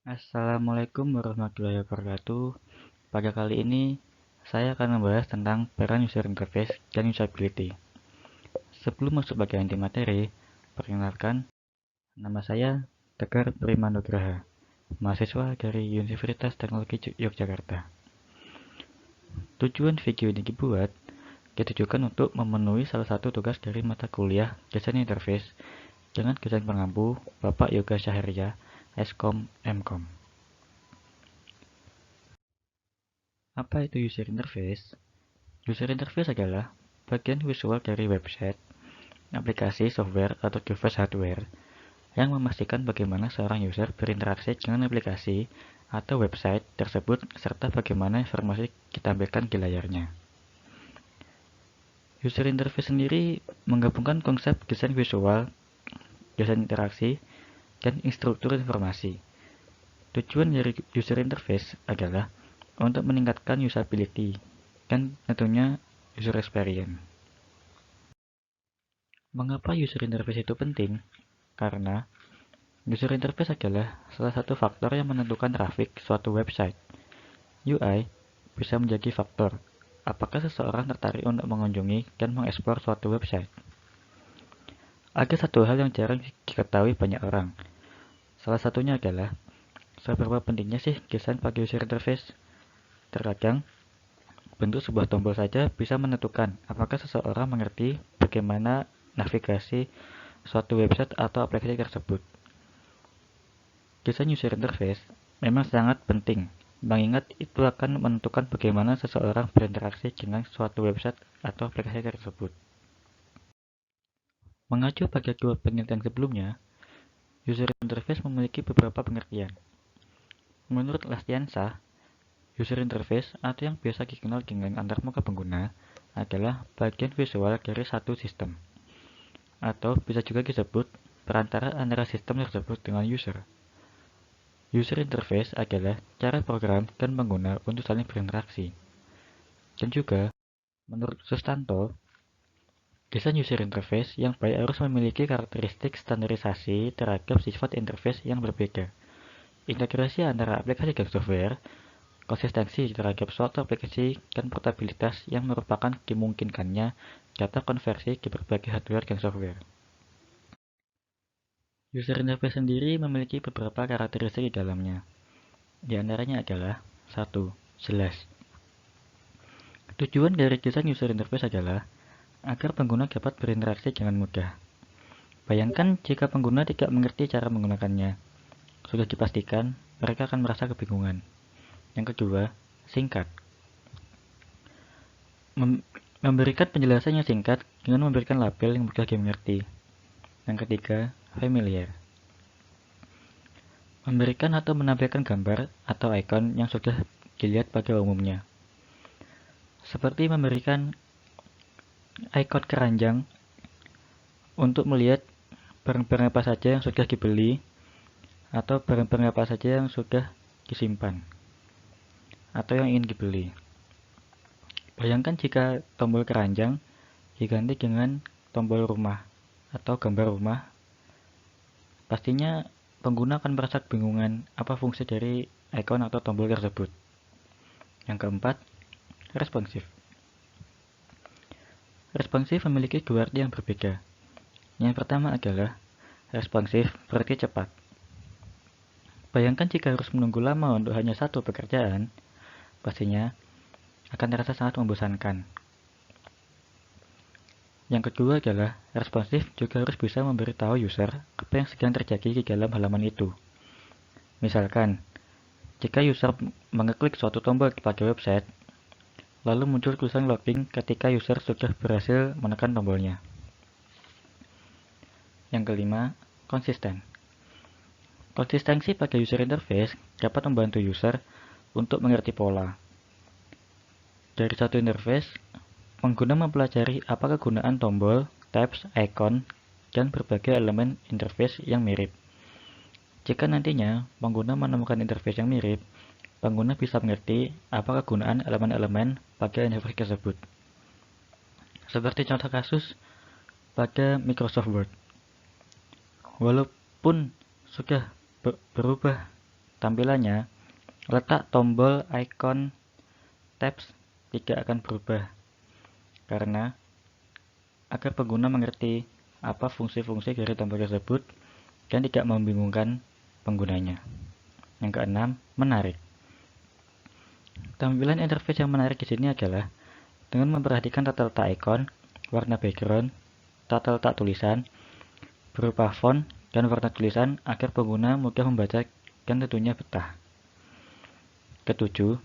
Assalamualaikum warahmatullahi wabarakatuh. Pada kali ini, saya akan membahas tentang peran user interface dan usability. Sebelum masuk bagian inti materi, perkenalkan, nama saya Tegar Primanugraha, mahasiswa dari Universitas Teknologi Yogyakarta. Tujuan video ini dibuat ditujukan untuk memenuhi salah satu tugas dari mata kuliah Desain Interface dengan desain pengampu Bapak Yoga Syahria, Eskom Mkom. Apa itu user interface? User interface adalah bagian visual dari website, aplikasi, software, atau device hardware yang memastikan bagaimana seorang user berinteraksi dengan aplikasi atau website tersebut serta bagaimana informasi ditampilkan di layarnya. User interface sendiri menggabungkan konsep desain visual, desain interaksi, dan struktur informasi. Tujuan dari user interface adalah untuk meningkatkan usability dan tentunya user experience. Mengapa user interface itu penting? Karena user interface adalah salah satu faktor yang menentukan trafik suatu website. UI bisa menjadi faktor apakah seseorang tertarik untuk mengunjungi dan mengeksplor suatu website. Ada satu hal yang jarang diketahui banyak orang. Salah satunya adalah seberapa pentingnya sih desain pakai user interface. Terkadang, bentuk sebuah tombol saja bisa menentukan apakah seseorang mengerti bagaimana navigasi suatu website atau aplikasi tersebut. Desain user interface memang sangat penting, mengingat itu akan menentukan bagaimana seseorang berinteraksi dengan suatu website atau aplikasi tersebut. Mengacu pada dua penelitian sebelumnya, user interface memiliki beberapa pengertian. Menurut Lastiansa, user interface atau yang biasa dikenal dengan antarmuka pengguna adalah bagian visual dari satu sistem, atau bisa juga disebut perantara antara sistem tersebut dengan user. User interface adalah cara program dan pengguna untuk saling berinteraksi. Dan juga, menurut Sustanto, desain user interface yang baik harus memiliki karakteristik standarisasi terhadap sifat interface yang berbeda, integrasi antara aplikasi dan software, konsistensi terhadap suatu aplikasi, dan portabilitas yang merupakan dimungkinkannya data konversi di berbagai hardware dan software. User interface sendiri memiliki beberapa karakteristik di dalamnya. Di antaranya adalah 1. Jelas. Tujuan dari desain user interface adalah agar pengguna dapat berinteraksi dengan mudah. Bayangkan jika pengguna tidak mengerti cara menggunakannya. Sudah dipastikan, mereka akan merasa kebingungan. Yang kedua, singkat. Memberikan penjelasan yang singkat dengan memberikan label yang mudah dimengerti. Yang ketiga, familiar. Memberikan atau menampilkan gambar atau ikon yang sudah dilihat pada umumnya. Seperti memberikan ikon keranjang untuk melihat barang-barang apa saja yang sudah dibeli atau barang-barang apa saja yang sudah disimpan atau yang ingin dibeli. Bayangkan jika tombol keranjang diganti dengan tombol rumah atau gambar rumah, pastinya pengguna akan merasa kebingungan apa fungsi dari ikon atau tombol tersebut. Yang keempat, responsif. Responsif memiliki dua arti yang berbeda. Yang pertama adalah responsif berarti cepat. Bayangkan jika harus menunggu lama untuk hanya satu pekerjaan, pastinya akan terasa sangat membosankan. Yang kedua adalah responsif juga harus bisa memberitahu user apa yang sedang terjadi di dalam halaman itu. Misalkan, jika user mengeklik suatu tombol pada website, lalu muncul tulisan loading ketika user sudah berhasil menekan tombolnya. Yang kelima, konsisten. Konsistensi pada user interface dapat membantu user untuk mengerti pola. Dari satu interface, pengguna mempelajari apa kegunaan tombol, tabs, icon, dan berbagai elemen interface yang mirip. Jika nantinya pengguna menemukan interface yang mirip, pengguna bisa mengerti apa kegunaan elemen-elemen pada interface tersebut. Seperti contoh kasus pada Microsoft Word. Walaupun sudah berubah tampilannya, letak tombol icon tabs tidak akan berubah, karena agar pengguna mengerti apa fungsi-fungsi dari tombol tersebut dan tidak membingungkan penggunanya. Yang keenam, menarik. Tampilan interface yang menarik di sini adalah dengan memperhatikan tata letak ikon, warna background, tata letak tulisan, berupa font, dan warna tulisan agar pengguna mudah membaca dan tentunya betah. Ketujuh,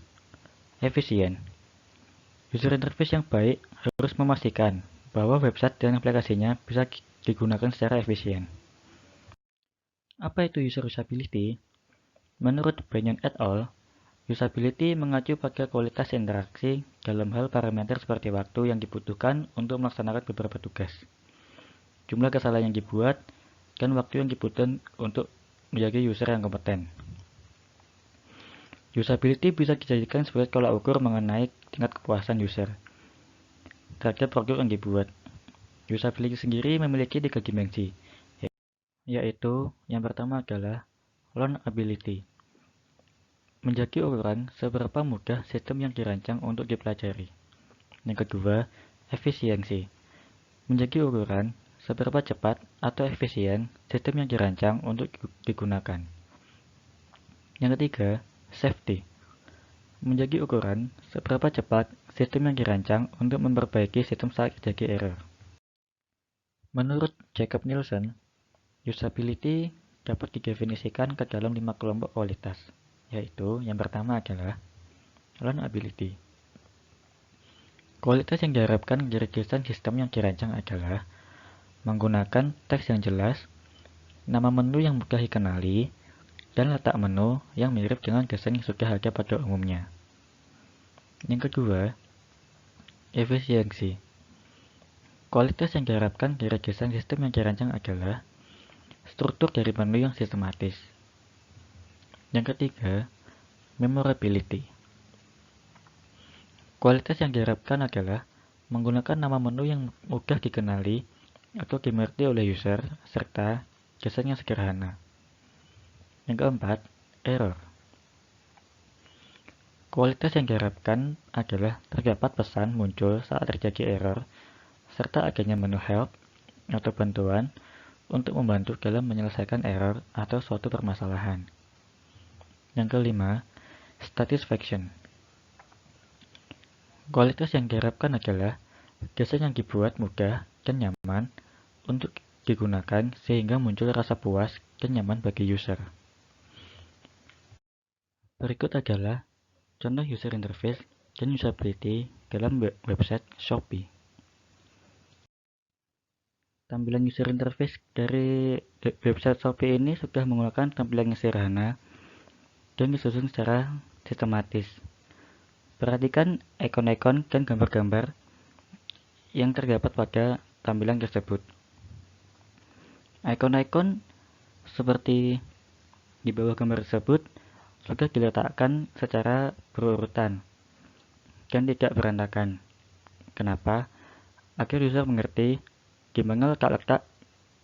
efisien. User interface yang baik harus memastikan bahwa website dan aplikasinya bisa digunakan secara efisien. Apa itu user usability? Menurut Benyon et al., usability mengacu pada kualitas interaksi dalam hal parameter seperti waktu yang dibutuhkan untuk melaksanakan beberapa tugas, jumlah kesalahan yang dibuat, dan waktu yang dibutuhkan untuk menjadi user yang kompeten. Usability bisa dijadikan sebagai tolak ukur mengenai tingkat kepuasan user terhadap produk yang dibuat. Usability sendiri memiliki 3 dimensi, yaitu yang pertama adalah learnability, menjadi ukuran seberapa mudah sistem yang dirancang untuk dipelajari. Yang kedua, efisiensi, menjadi ukuran seberapa cepat atau efisien sistem yang dirancang untuk digunakan. Yang ketiga, safety, menjadi ukuran seberapa cepat sistem yang dirancang untuk memperbaiki sistem saat terjadi error. Menurut Jacob Nielsen, usability dapat didefinisikan ke dalam 5 kelompok kualitas, yaitu yang pertama adalah learnability. Kualitas yang diharapkan dari desain sistem yang dirancang adalah menggunakan teks yang jelas, nama menu yang mudah dikenali, dan letak menu yang mirip dengan desain yang sudah ada pada umumnya. Yang kedua, efisiensi. Kualitas yang diharapkan dari desain sistem yang dirancang adalah struktur dari menu yang sistematis. Yang ketiga, memorability. Kualitas yang diharapkan adalah menggunakan nama menu yang mudah dikenali atau dimengerti oleh user, serta desain yang sederhana. Yang keempat, error. Kualitas yang diharapkan adalah terdapat pesan muncul saat terjadi error, serta adanya menu help atau bantuan untuk membantu dalam menyelesaikan error atau suatu permasalahan. Yang kelima, satisfaction. Kualitas yang diharapkan adalah desain yang dibuat mudah dan nyaman untuk digunakan sehingga muncul rasa puas dan nyaman bagi user. Berikut adalah contoh user interface dan usability dalam website Shopee. Tampilan user interface dari website Shopee ini sudah menggunakan tampilan yang sederhana dan disusun secara sistematis. Perhatikan ikon-ikon dan gambar-gambar yang terdapat pada tampilan tersebut. Ikon-ikon seperti di bawah gambar tersebut sudah diletakkan secara berurutan dan tidak berantakan. Kenapa? Agar user mengerti di mana letak-letak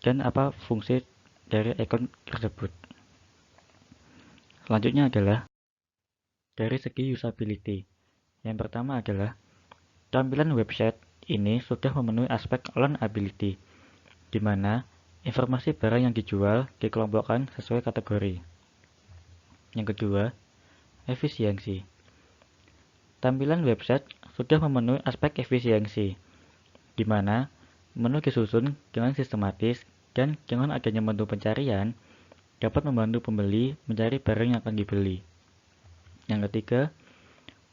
dan apa fungsi dari ikon tersebut. Selanjutnya adalah dari segi usability. Yang pertama adalah tampilan website ini sudah memenuhi aspek learnability, di mana informasi barang yang dijual dikelompokkan sesuai kategori. Yang kedua, efisiensi. Tampilan website sudah memenuhi aspek efisiensi, di mana menu disusun dengan sistematis dan dengan adanya menu pencarian dapat membantu pembeli mencari barang yang akan dibeli. Yang ketiga,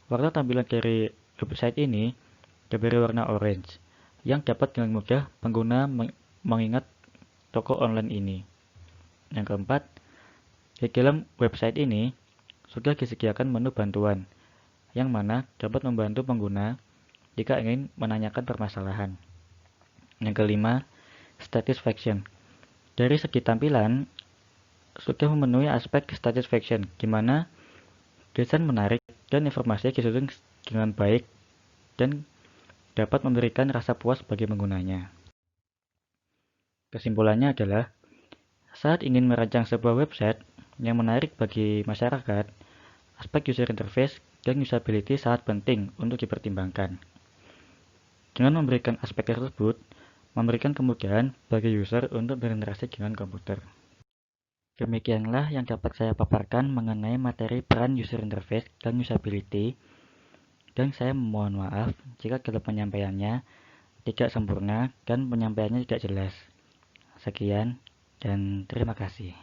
warna tampilan dari website ini diberi warna orange, yang dapat dengan mudah pengguna mengingat toko online ini. Yang keempat, di dalam website ini sudah disediakan menu bantuan, yang mana dapat membantu pengguna jika ingin menanyakan permasalahan. Yang kelima, satisfaction. Dari segi tampilan, sudah memenuhi aspek satisfaction, di mana desain menarik dan informasi disusun dengan baik dan dapat memberikan rasa puas bagi penggunanya. Kesimpulannya adalah, saat ingin merancang sebuah website, Yang menarik bagi masyarakat, aspek user interface dan usability sangat penting untuk dipertimbangkan. Dengan memberikan aspek tersebut, memberikan kemudahan bagi user untuk berinteraksi dengan komputer. Demikianlah yang dapat saya paparkan mengenai materi peran user interface dan usability, dan saya mohon maaf jika dalam penyampaiannya tidak sempurna dan penyampaiannya tidak jelas. Sekian, dan terima kasih.